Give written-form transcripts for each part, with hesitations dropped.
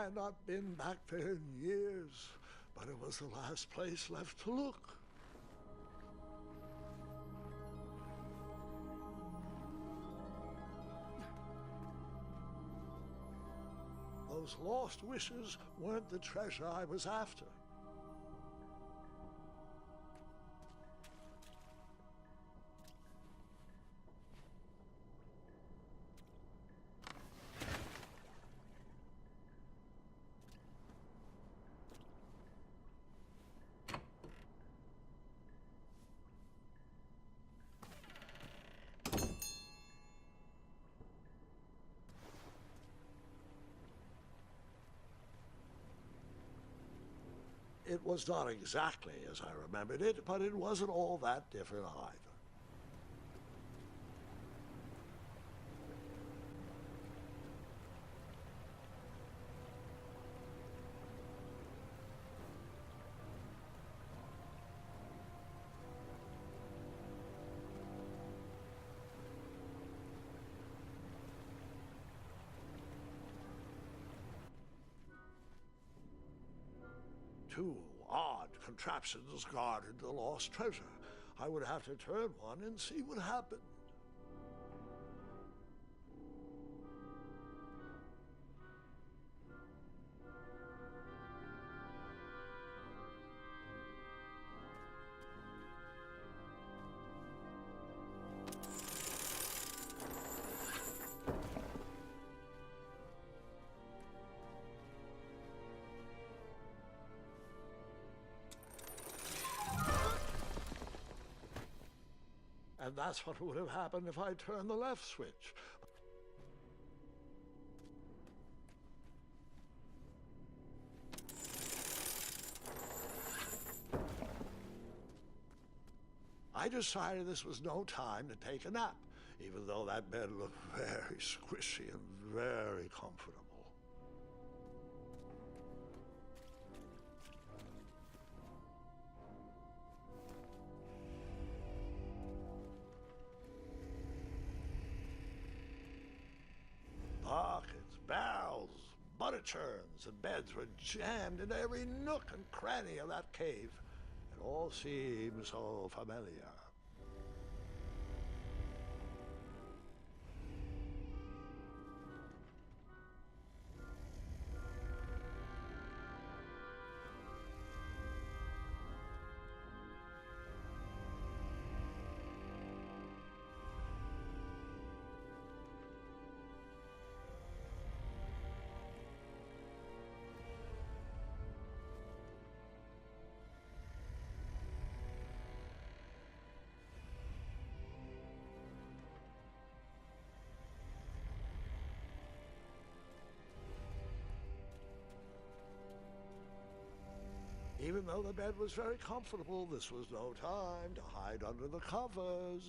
had not been back there in years, but it was the last place left to look. Those lost wishes weren't the treasure I was after. It was not exactly as I remembered it, but it wasn't all that different either. Two odd contraptions guarded the lost treasure. I would have to turn one and see what happened. And that's what would have happened if I turned the left switch. I decided this was no time to take a nap, even though that bed looked very squishy and very comfortable. Buckets, barrels, butter churns, and beds were jammed into every nook and cranny of that cave. It all seemed so familiar. Even though the bed was very comfortable, this was no time to hide under the covers.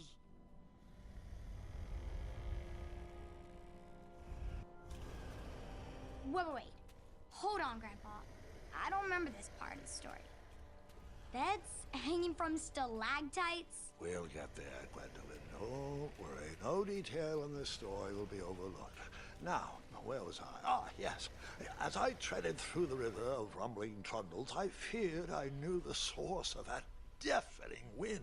Wait. Hold on, Grandpa. I don't remember this part of the story. Beds hanging from stalactites? We'll get there, Gwendolyn. Don't worry. No detail in this story will be overlooked. Now, where was I? Ah, yes. As I treaded through the river of rumbling trundles, I feared I knew the source of that deafening wind.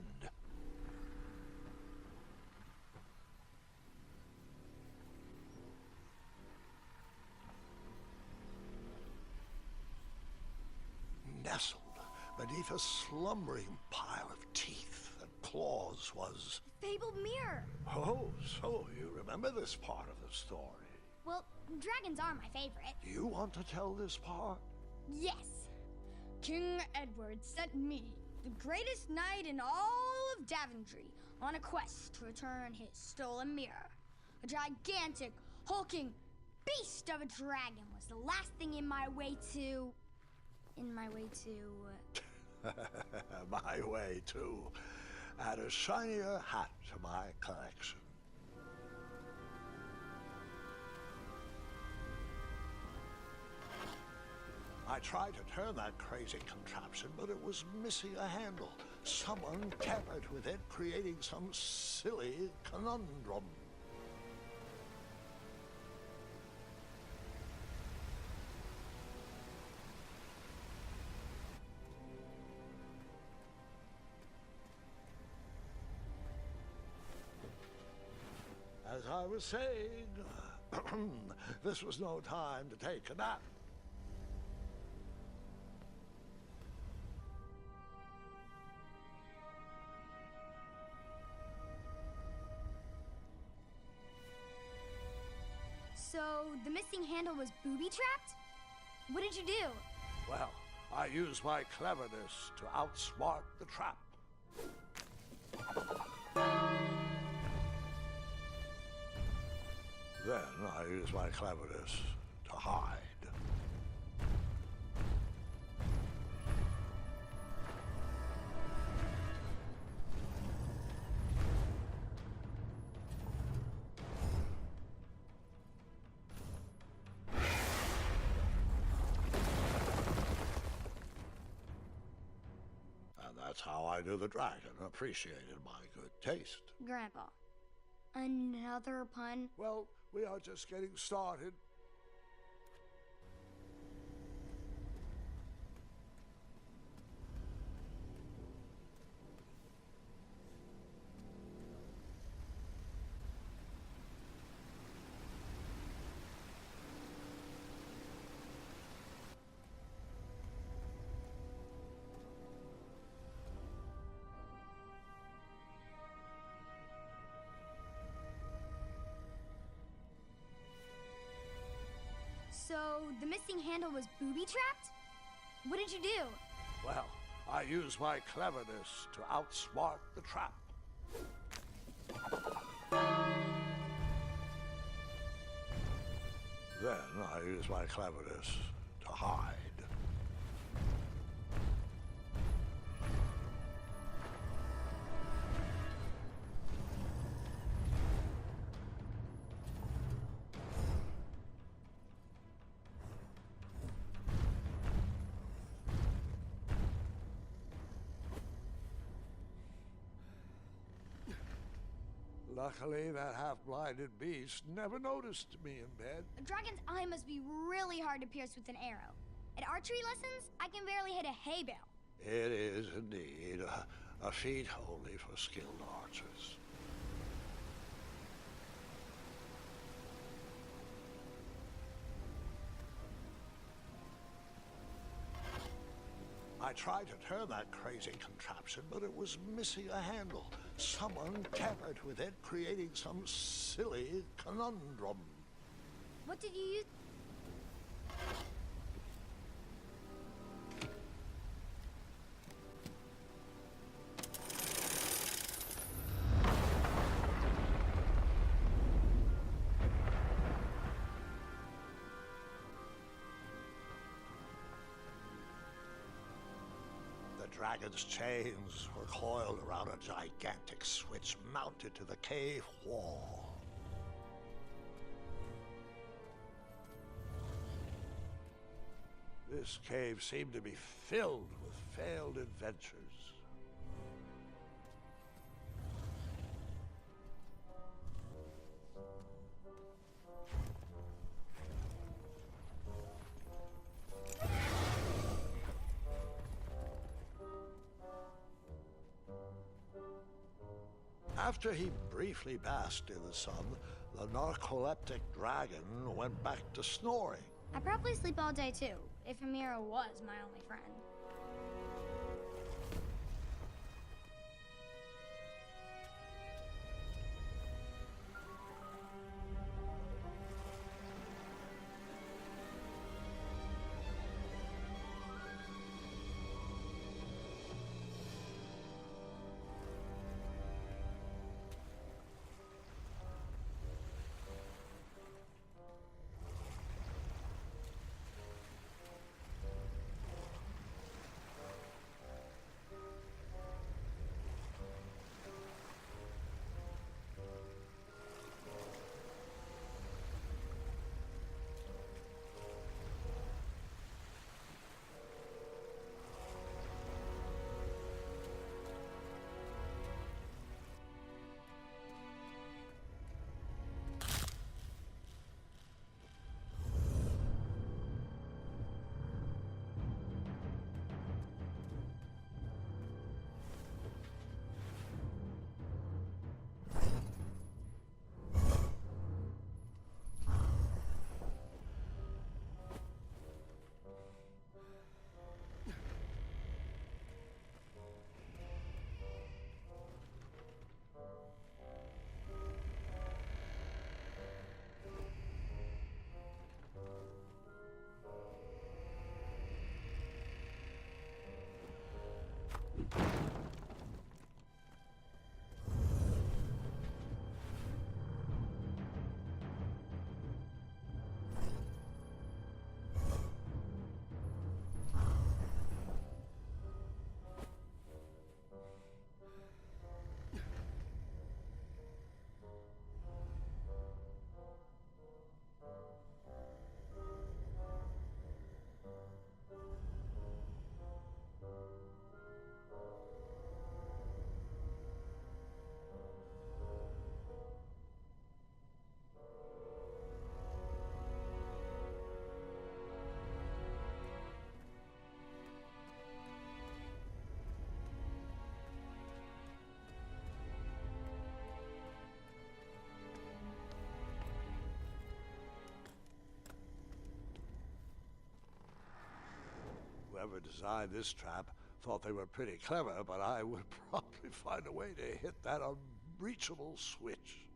Nestled beneath a slumbering pile of teeth and claws was... Fabled mirror. Oh, so you remember this part of the story. Well, dragons are my favorite. Do you want to tell this part? Yes. King Edward sent me, the greatest knight in all of Daventry, on a quest to return his stolen mirror. A gigantic, hulking beast of a dragon was the last thing in my way to... My way to add a shinier hat to my collection. I tried to turn that crazy contraption, but it was missing a handle. Someone tampered with it, creating some silly conundrum. as I was saying, this was no time to take a nap. So, the missing handle was booby-trapped? What did you do? Well, I used my cleverness to outsmart the trap. Then I used my cleverness to hide. And that's how I knew the dragon appreciated my good taste. Grandpa, another pun? Well, we are just getting started. So, the missing handle was booby-trapped? What did you do? Well, I used my cleverness to outsmart the trap. Then I used my cleverness to hide. Luckily, that half-blinded beast never noticed me in bed. A dragon's eye must be really hard to pierce with an arrow. At archery lessons, I can barely hit a hay bale. It is indeed a feat only for skilled archers. I tried to turn that crazy contraption, but it was missing a handle. Someone tampered with it, creating some silly conundrum. What did you use? The dragon's chains were coiled around a gigantic switch mounted to the cave wall. This cave seemed to be filled with failed adventures. After he briefly basked in the sun, the narcoleptic dragon went back to snoring. I probably sleep all day too, if Amira was my only friend. whoever designed this trap thought they were pretty clever, but I would probably find a way to hit that unreachable switch.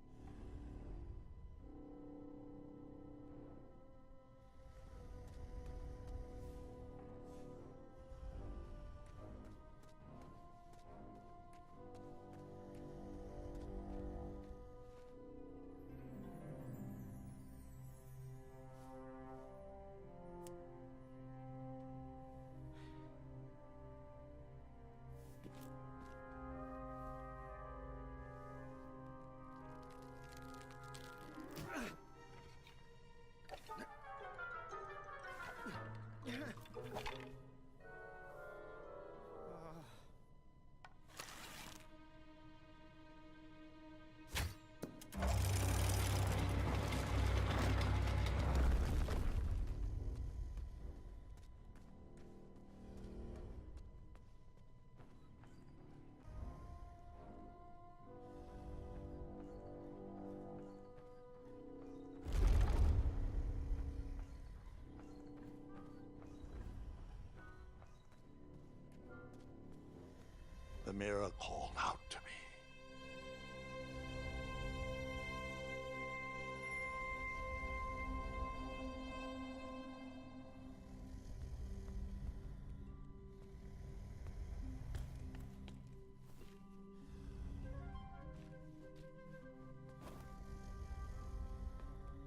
The mirror called out to me.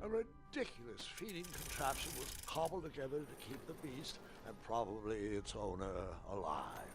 A ridiculous feeding contraption was cobbled together to keep the beast and probably its owner alive.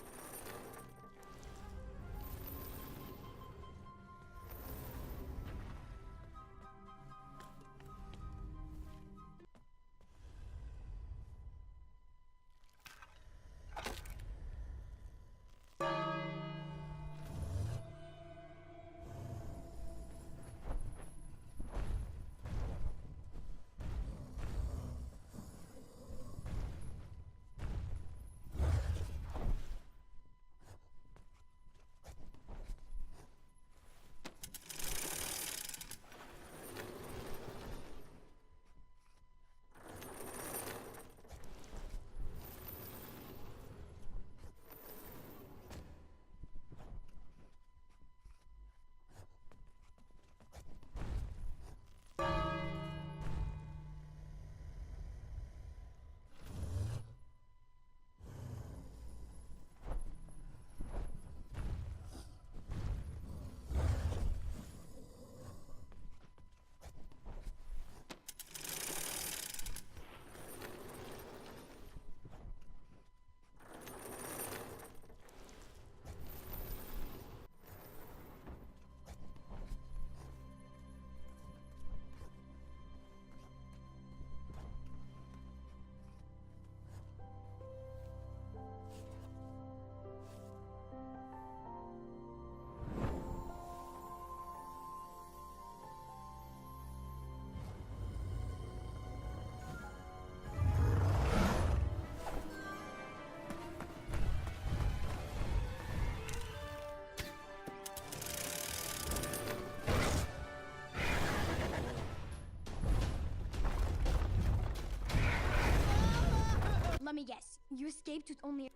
Let me guess. You escaped with only...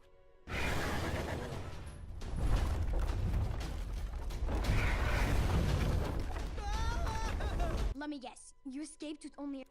Let me guess. You escaped with only...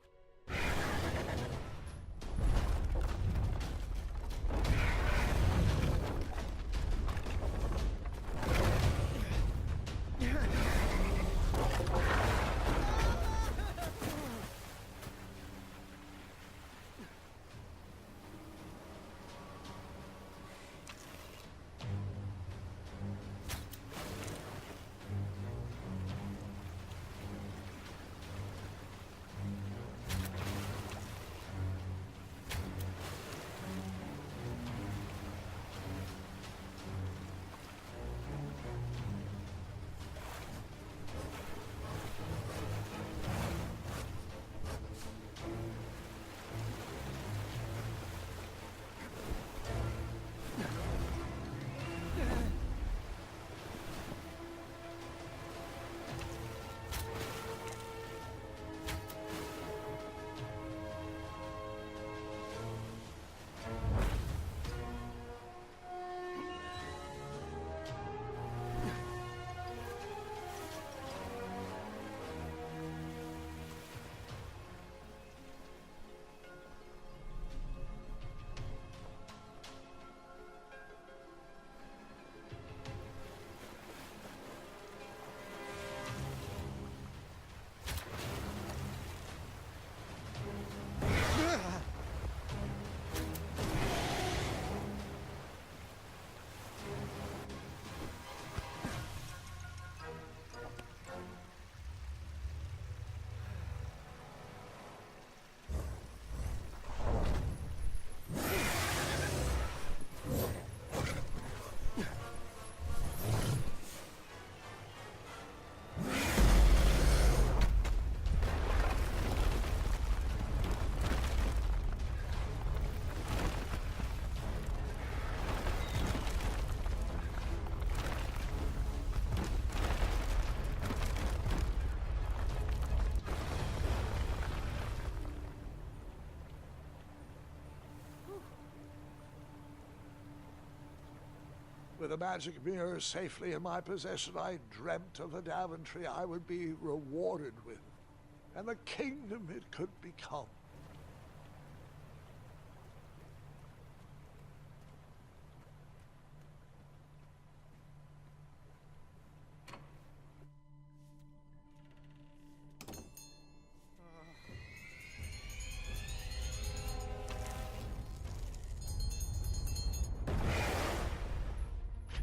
With a magic mirror safely in my possession, I dreamt of the Daventry I would be rewarded with, and the kingdom it could become.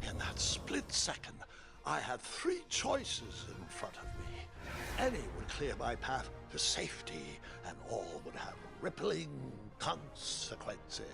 In that split second, I had three choices in front of me. Any would clear my path to safety, and all would have rippling consequences.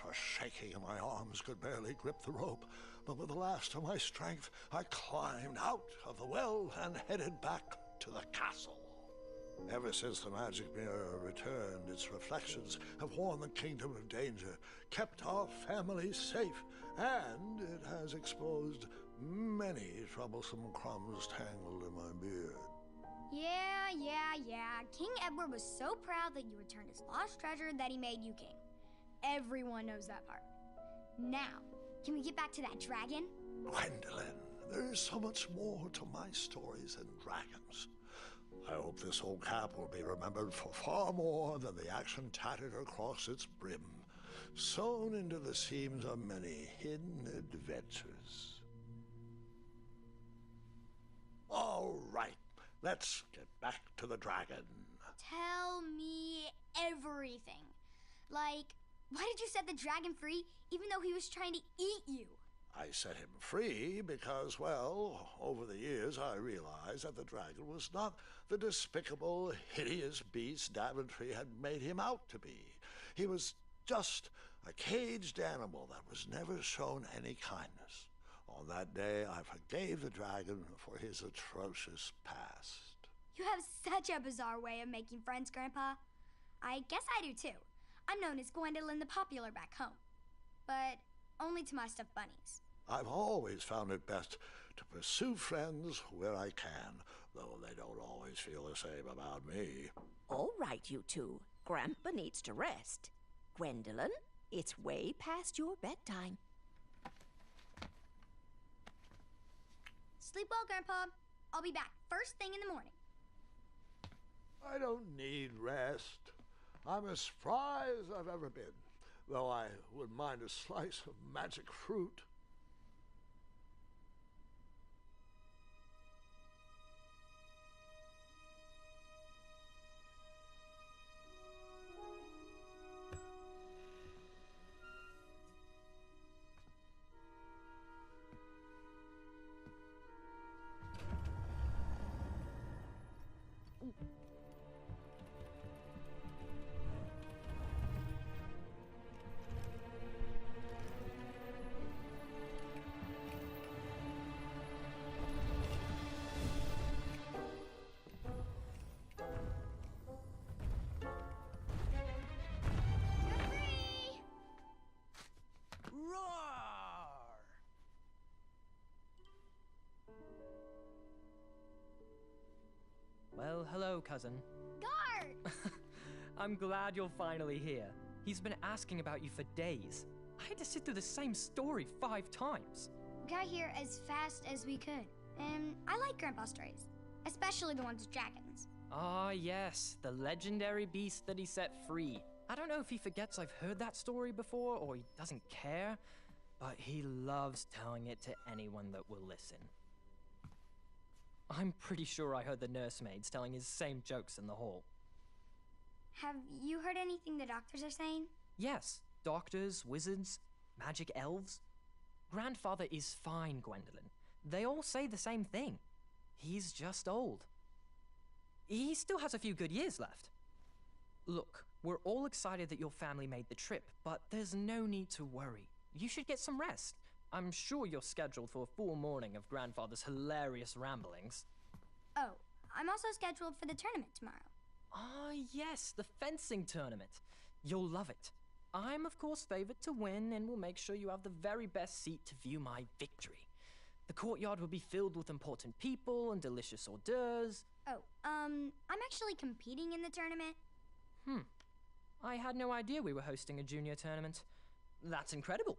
Were shaking and my arms could barely grip the rope, but with the last of my strength, I climbed out of the well and headed back to the castle. Ever since the magic mirror returned, its reflections have warned the kingdom of danger, kept our family safe, and it has exposed many troublesome crumbs tangled in my beard. Yeah. King Edward was so proud that you returned his lost treasure that he made you king. Everyone knows that part. Now, can we get back to that dragon? Gwendolyn, there is so much more to my stories than dragons. I hope this old cap will be remembered for far more than the action tattered across its brim, sewn into the seams of many hidden adventures. All right, let's get back to the dragon. Tell me everything. Like, why did you set the dragon free even though he was trying to eat you? I set him free because, well, over the years I realized that the dragon was not the despicable, hideous beast Daventry had made him out to be. He was just a caged animal that was never shown any kindness. On that day, I forgave the dragon for his atrocious past. You have such a bizarre way of making friends, Grandpa. I guess I do too. I'm known as Gwendolyn the Popular back home, but only to my stuffed bunnies. I've always found it best to pursue friends where I can, though they don't always feel the same about me. All right, you two. Grandpa needs to rest. Gwendolyn, it's way past your bedtime. Sleep well, Grandpa. I'll be back first thing in the morning. I don't need rest. I'm as spry as I've ever been, though I wouldn't mind a slice of magic fruit. Well, hello, cousin. Guard! I'm glad you're finally here. He's been asking about you for days. I had to sit through the same story 5 times. We got here as fast as we could, and I like Grandpa's stories, especially the ones with dragons. Ah, yes, the legendary beast that he set free. I don't know if he forgets I've heard that story before or he doesn't care, but he loves telling it to anyone that will listen. I'm pretty sure I heard the nursemaids telling his same jokes in the hall. Have you heard anything the doctors are saying? Yes, doctors, wizards, magic elves. Grandfather is fine, Gwendolyn. They all say the same thing. He's just old. He still has a few good years left. Look, we're all excited that your family made the trip, but there's no need to worry. You should get some rest. I'm sure you're scheduled for a full morning of Grandfather's hilarious ramblings. Oh, I'm also scheduled for the tournament tomorrow. Ah, yes, the fencing tournament. You'll love it. I'm, of course, favored to win and will make sure you have the very best seat to view my victory. The courtyard will be filled with important people and delicious hors d'oeuvres. Oh, I'm actually competing in the tournament. I had no idea we were hosting a junior tournament. That's incredible.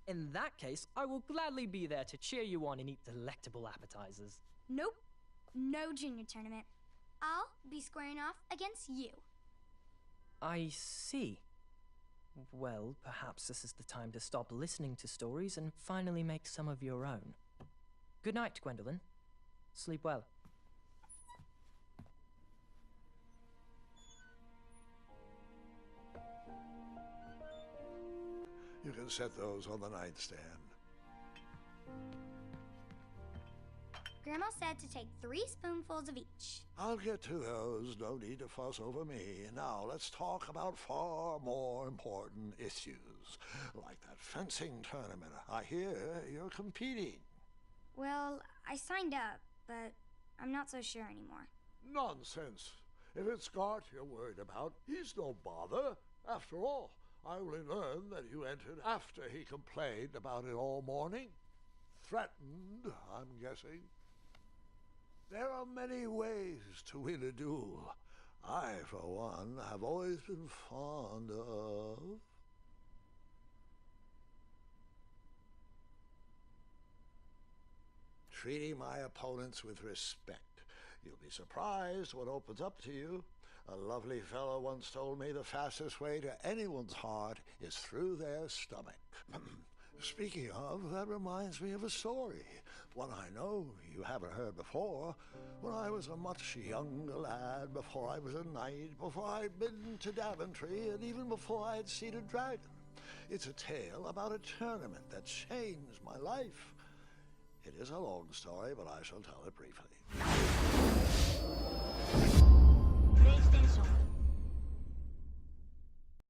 In that case, I will gladly be there to cheer you on and eat delectable appetizers. Nope, no junior tournament. I'll be squaring off against you. I see. Well, perhaps this is the time to stop listening to stories and finally make some of your own. Good night, Gwendolyn. Sleep well. You can set those on the nightstand. Grandma said to take 3 spoonfuls of each. I'll get to those. No need to fuss over me. Now let's talk about far more important issues, like that fencing tournament. I hear you're competing. Well, I signed up, but I'm not so sure anymore. Nonsense. If it's Scott you're worried about, he's no bother. After all, I only learned that you entered after he complained about it all morning. Threatened, I'm guessing. There are many ways to win a duel. I, for one, have always been fond of treating my opponents with respect. You'll be surprised what opens up to you. A lovely fellow once told me the fastest way to anyone's heart is through their stomach. Speaking of, that reminds me of a story. One I know you haven't heard before. When I was a much younger lad, before I was a knight, before I'd been to Daventry, and even before I'd seen a dragon. It's a tale about a tournament that changed my life. It is a long story, but I shall tell it briefly.